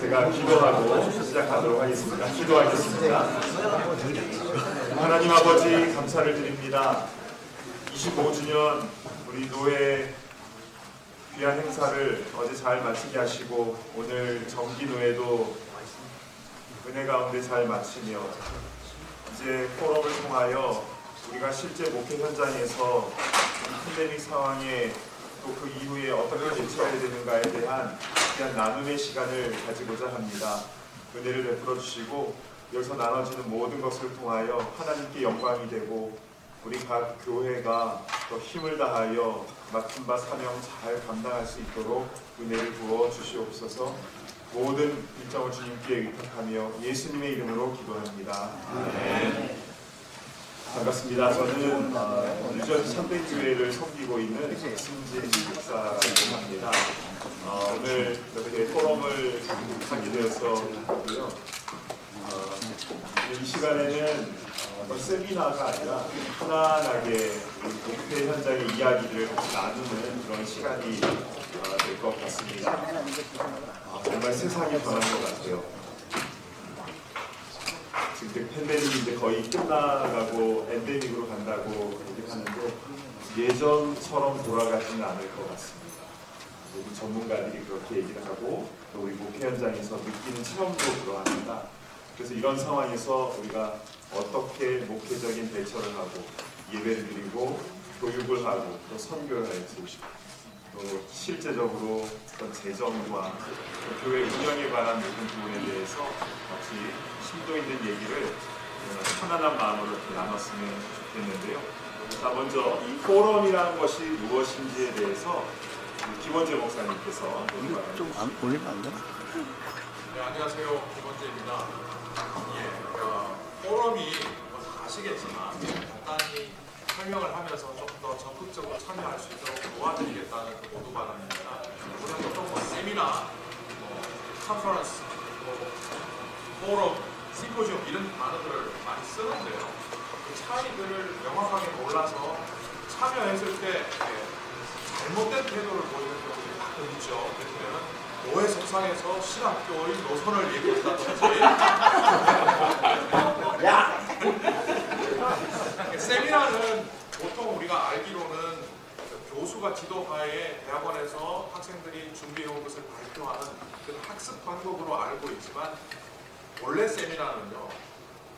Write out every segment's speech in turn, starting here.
제가 기도하고 시작하도록 하겠습니다. 기도하겠습니다. 하나님 아버지 감사를 드립니다. 25주년 우리 노예 귀한 행사를 어제 잘 마치게 하시고 오늘 정기노예도 은혜 가운데 잘 마치며 이제 포럼을 통하여 우리가 실제 목회 현장에서 팬데믹 상황에 또 그 이후에 어떻게 대처해야 되는가에 대한 귀한 나눔의 시간을 가지고자 합니다. 은혜를 베풀어 주시고 여기서 나눠지는 모든 것을 통하여 하나님께 영광이 되고 우리 각 교회가 더 힘을 다하여 맡은 바 사명 잘 감당할 수 있도록 은혜를 부어 주시옵소서. 모든 일정을 주님께 의탁하며 예수님의 이름으로 기도합니다. 아멘. 반갑습니다. 저는 유전 참배교회를 섬기고 있는 박승진 목사라고 합니다. 오늘 이렇게 포럼을 하게 되었고요. 이 시간에는 어떤 세미나가 아니라 편안하게 목회 현장의 이야기를 같이 나누는 그런 시간이 될 것 같습니다. 정말 세상이 변한 것 같아요. 지금 팬데믹이 이제 거의 끝나가고 엔데믹으로 간다고 얘기하는데 예전처럼 돌아가지는 않을 것 같습니다. 모든 전문가들이 그렇게 얘기를 하고 또 우리 목회 현장에서 느끼는 체험도 그러합니다. 그래서 이런 상황에서 우리가 어떻게 목회적인 대처를 하고 예배를 드리고 교육을 하고 또 선교를 할지 또 실제적으로 어떤 재정과 교회 운영에 관한 모든 부분에 대해서 같이 심도 있는 얘기를 편안한 마음으로 이렇게 나눴으면 좋겠는데요. 자, 먼저 이 포럼이라는 것이 무엇인지에 대해서 김원재 목사님께서 좀 올리면 안 되나? 네, 안녕하세요. 김원재입니다. 포럼이 다 아시겠지만 간단히 설명을 하면서 좀 더 적극적으로 참여할 수 있도록 도와드리겠다는 그 모두 바람입니다. 우리가 보통 세미나, 컨퍼런스, 포럼, 심포지엄 이런 단어들을 많이 쓰는데요. 그 차이들을 명확하게 몰라서 참여했을 때 잘못된 태도를 보이는 경우들이 가끔 있죠. 예를 들면 노예 석상에서 신학교의 노선을 얘기했다든지 세미나는 보통 우리가 알기로는 교수가 지도하에 대학원에서 학생들이 준비해온 것을 발표하는 그 학습 방법으로 알고 있지만 원래 세미나는요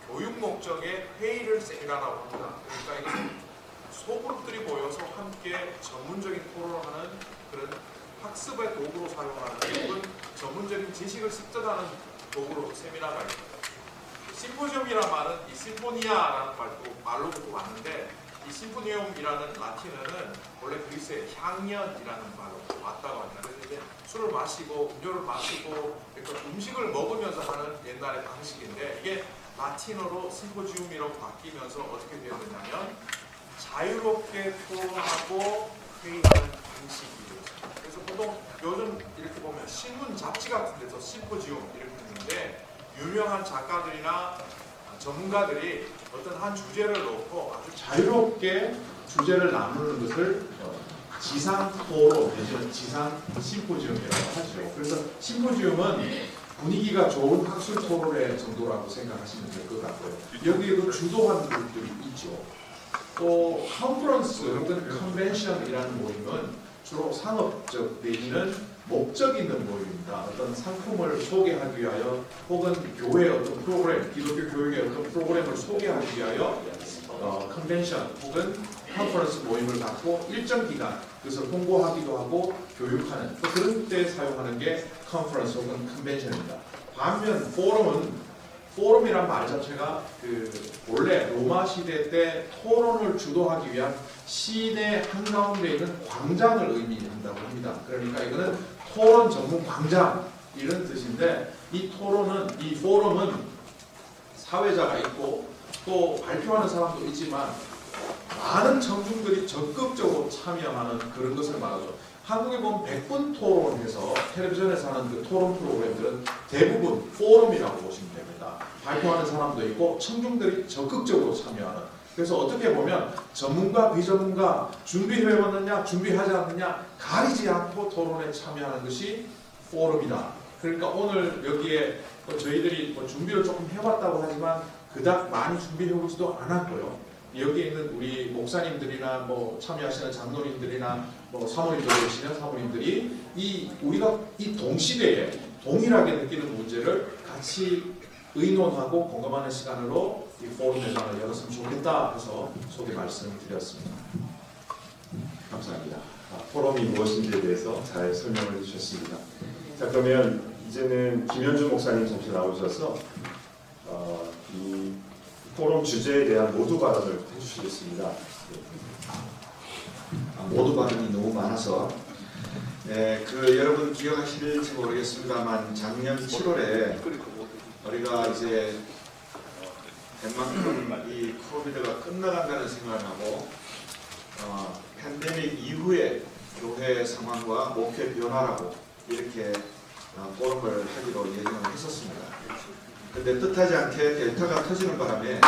교육 목적의 회의를 세미나라고 합니다. 그러니까 이게 소그룹들이 모여서 함께 전문적인 토론을 하는 그런 학습의 도구로 사용하는 혹은 전문적인 지식을 습득하는 도구로 세미나가 있습니다. 심포지엄이라는 말은 이 심포니아라는 말로부터 왔는데 이 심포니움이라는 라틴어는 원래 그리스의 향연이라는 말로 왔다고 합니다. 그래서 이제 술을 마시고 음료를 마시고 그러니까 음식을 먹으면서 하는 옛날의 방식인데 이게 라틴어로 심포지움이라고 바뀌면서 어떻게 되었느냐면 자유롭게 토론하고 회의하는 방식이 되었습니다. 그래서 보통 요즘 이렇게 보면 신문 잡지 같은 데서 심포지움 이렇게 있는데 유명한 작가들이나 전문가들이 어떤 한 주제를 놓고 아주 자유롭게 주제를 나누는 것을 지상 토론 내지는 지상 심포지움이라고 하죠. 그래서 심포지움은 분위기가 좋은 학술 토론의 정도라고 생각하시면 될 것 같고요. 여기에도 주도하는 그룹들이 있죠. 또 컨퍼런스 혹은 컨벤션이라는 모임은 주로 상업적 내지는 목적 있는 모임입니다. 어떤 상품을 소개하기 위하여 혹은 교회의 어떤 프로그램, 기독교 교육의 어떤 프로그램을 소개하기 위하여 컨벤션 혹은 컨퍼런스 모임을 갖고 일정 기간 그것을 홍보하기도 하고 교육하는 또 그런 때 사용하는 게 컨퍼런스 혹은 컨벤션입니다. 반면 포럼이란 말 자체가 원래 로마 시대 때 토론을 주도하기 위한 시내 한가운데 있는 광장을 의미한다고 합니다. 그러니까 이거는 토론 전문 광장 이런 뜻인데 이 포럼은 사회자가 있고 또 발표하는 사람도 있지만 많은 청중들이 적극적으로 참여하는 그런 것을 말하죠. 한국에 보면 100분 토론해서 텔레비전에서 하는 그 토론 프로그램들은 대부분 포럼이라고 보시면 됩니다. 발표하는 사람도 있고 청중들이 적극적으로 참여하는. 그래서 어떻게 보면 전문가, 비전문가 준비해왔느냐 준비하지 않느냐 가리지 않고 토론에 참여하는 것이 포럼이다. 그러니까 오늘 여기에 저희들이 준비를 조금 해봤다고 하지만 그닥 많이 준비해오지도 않았고요. 여기에 있는 우리 목사님들이나 참여하시는 장로님들이나 사모님들 계시는 사모님들이 우리가 이 동시대에 동일하게 느끼는 문제를 같이 의논하고 공감하는 시간으로 이 포럼 매장을 열었으면 좋겠다 해서 소개 말씀드렸습니다. 감사합니다. 포럼이 무엇인지에 대해서 잘 설명을 해주셨습니다. 자, 그러면 이제는 김현준 목사님 잠시 나오셔서 이 포럼 주제에 대한 모두 발언을 해주시겠습니다. 모두 발언이 너무 많아서 여러분 기억하실지 모르겠습니다만 작년 7월에 우리가 이제 웬만큼 이 코비드가 끝나간다는 생각을 하고 팬데믹 이후에 교회 상황과 목회 변화라고 이렇게 포럼을 하기로 예정을 했었습니다. 근데 뜻하지 않게 델타가 터지는 바람에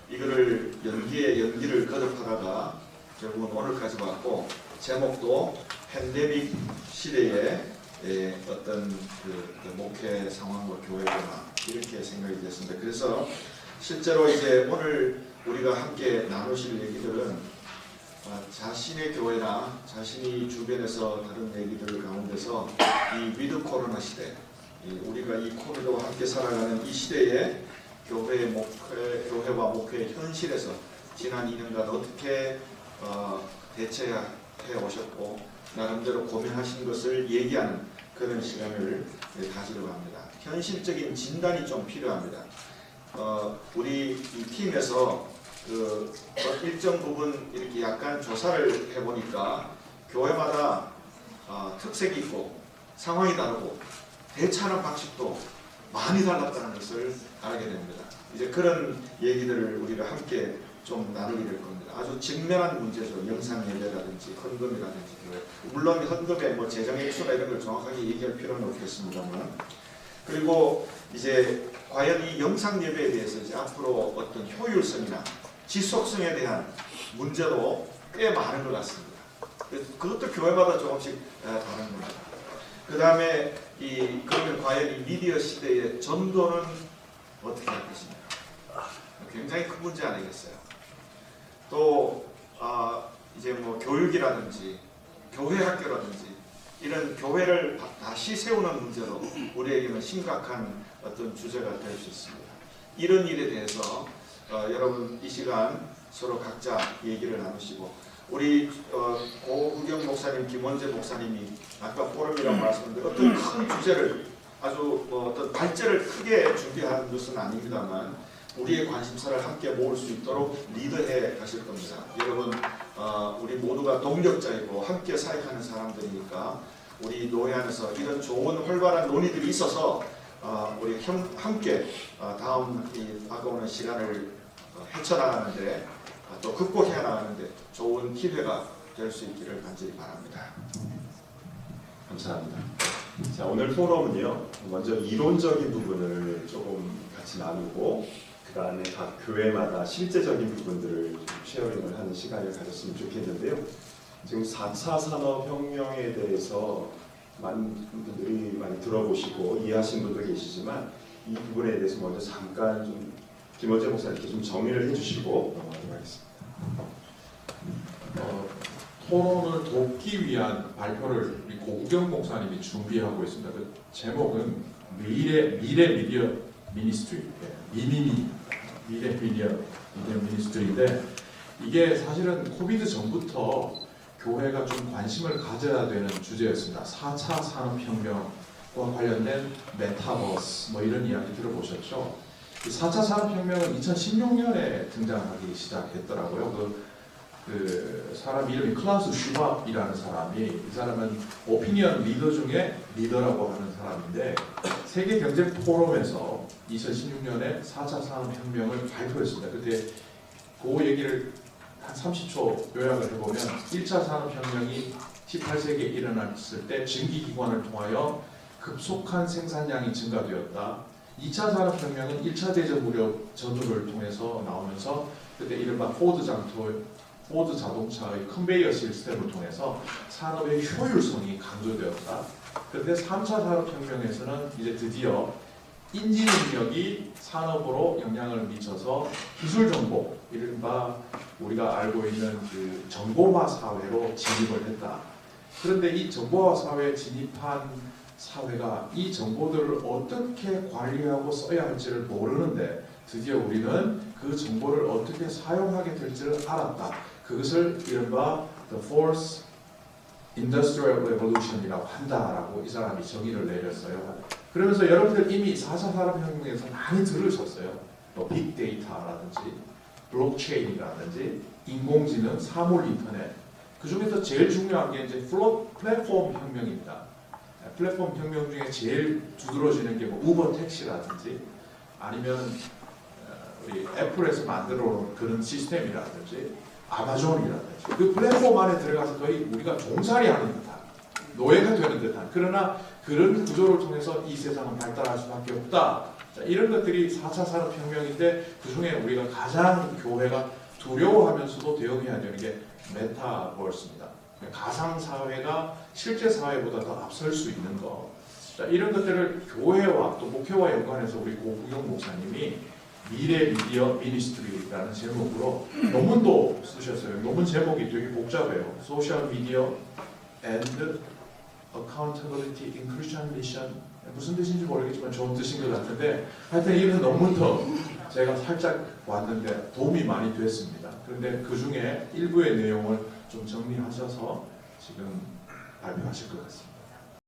이거를 연기를 거듭하다가 결국은 오늘까지 왔고, 제목도 팬데믹 시대의 어떤 그 목회 상황과 교회 변화 이렇게 생각이 됐습니다. 그래서 실제로 이제 오늘 우리가 함께 나누실 얘기들은 자신의 교회나 자신이 주변에서 다른 얘기들 가운데서 이 위드 코로나 시대, 우리가 이 코로나와 함께 살아가는 이 시대에 교회와 목회의 현실에서 지난 2년간 어떻게 대처해 오셨고 나름대로 고민하신 것을 얘기하는 그런 시간을 가지려고 합니다. 현실적인 진단이 좀 필요합니다. 우리 이 팀에서 일정 부분 이렇게 약간 조사를 해보니까 교회마다 특색이 있고 상황이 다르고 대처하는 방식도 많이 달랐다는 것을 알게 됩니다. 이제 그런 얘기들을 우리가 함께 좀 나누게 될 겁니다. 아주 직면한 문제죠. 영상 예배라든지 헌금이라든지 교회. 물론 헌금의 재정 액수나 이런 걸 정확하게 얘기할 필요는 없겠습니다만, 그리고 이제 과연 이 영상 예배에 대해서 이제 앞으로 어떤 효율성이나 지속성에 대한 문제도 꽤 많은 것 같습니다. 그것도 교회마다 조금씩 다른 겁니다. 그 다음에 그러면 과연 이 미디어 시대의 전도는 어떻게 할 것입니까? 굉장히 큰 문제 아니겠어요? 또 이제 교육이라든지 교회 학교라든지 이런 교회를 다시 세우는 문제도 우리에게는 심각한 어떤 주제가 될 수 있습니다. 이런 일에 대해서 여러분 이 시간 서로 각자 얘기를 나누시고, 우리 고우경 목사님, 김원재 목사님이 아까 포럼이라고 말씀드린 어떤 큰 주제를 아주 어떤 발제를 크게 준비한 것은 아닙니다만 우리의 관심사를 함께 모을 수 있도록 리드해 가실 겁니다. 여러분 우리 모두가 동력자이고 함께 사역하는 사람들이니까 우리 노회 안에서 이런 좋은 활발한 논의들이 있어서 우리 함께 다음 이 다가오는 시간을 헤쳐나가는데 또 극복해 나가는데 좋은 기회가 될 수 있기를 간절히 바랍니다. 감사합니다. 자, 오늘 포럼은요, 먼저 이론적인 부분을 조금 같이 나누고 그 다음에 각 교회마다 실제적인 부분들을 좀 쉐어링을 하는 시간을 가졌으면 좋겠는데요. 지금 4차 산업혁명에 대해서 많은 분들이 많이 들어보시고 이해하신 분도 계시지만 이 부분에 대해서 먼저 잠깐 좀 김원재 목사님께 좀 정리를 해주시고 넘어가도록 하겠습니다. 토론을 돕기 위한 발표를 우리 고우경 목사님이 준비하고 있습니다. 그 제목은 미래 미디어 미니스트리, 미래 미디어 미니스트리인데, 이게 사실은 코비드 전부터 교회가 좀 관심을 가져야 되는 주제였습니다. 4차 산업혁명과 관련된 메타버스 이런 이야기 들어보셨죠? 이 4차 산업혁명은 2016년에 등장하기 시작했더라고요. 그 사람 이름이 클라우스 슈밥이라는 사람이, 이 사람은 오피니언 리더 중에 리더라고 하는 사람인데 세계 경제 포럼에서 2016년에 4차 산업혁명을 발표했습니다. 그때 그 얘기를 한 30초 요약을 해보면 1차 산업혁명이 18세기에 일어났을 때 증기기관을 통하여 급속한 생산량이 증가되었다. 2차 산업혁명은 1차 대전 무렵 전후를 통해서 나오면서 그때 이른바 포드 자동차의 컨베이어 시스템을 통해서 산업의 효율성이 강조되었다. 그런데 3차 산업혁명에서는 이제 드디어 인지 능력이 산업으로 영향을 미쳐서 기술 정보, 이른바 우리가 알고 있는 그 정보화 사회로 진입을 했다. 그런데 이 정보화 사회에 진입한 사회가 이 정보들을 어떻게 관리하고 써야 할지를 모르는데 드디어 우리는 그 정보를 어떻게 사용하게 될지를 알았다. 그것을 이른바 The Fourth Industrial Revolution이라고 한다라고 이 사람이 정의를 내렸어요. 그러면서 여러분들 이미 4차 산업혁명에서 많이 들으셨어요. 뭐 빅데이터라든지 블록체인이라든지 인공지능, 사물인터넷. 그 중에서 제일 중요한 게 이제 플랫폼 혁명입니다. 플랫폼 혁명 중에 제일 두드러지는 게 뭐 우버 택시라든지 아니면 우리 애플에서 만들어 놓은 그런 시스템이라든지 아마존이라든지 그 플랫폼 안에 들어가서 거의 우리가 종살이 하는 듯한 노예가 되는 듯한 그러나 그런 구조를 통해서 이 세상은 발달할 수밖에 없다. 자, 이런 것들이 4차 산업혁명인데 그 중에 우리가 가장 교회가 두려워하면서도 대응해야 되는 게 메타버스입니다. 가상사회가 실제 사회보다 더 앞설 수 있는 것. 자, 이런 것들을 교회와 또 목회와 연관해서 우리 고구경 목사님이 미래 미디어 미니스트리라는 제목으로 논문도 쓰셨어요. 논문 제목이 되게 복잡해요. 소셜 미디어 and accountability in Christian mission. 무슨 뜻인지 모르겠지만 좋은 뜻인 것 같은데 하여튼 이런 논문도 제가 살짝 왔는데 도움이 많이 됐습니다. 그런데 그 중에 일부의 내용을 좀 정리하셔서 지금 발표하실 것 같습니다.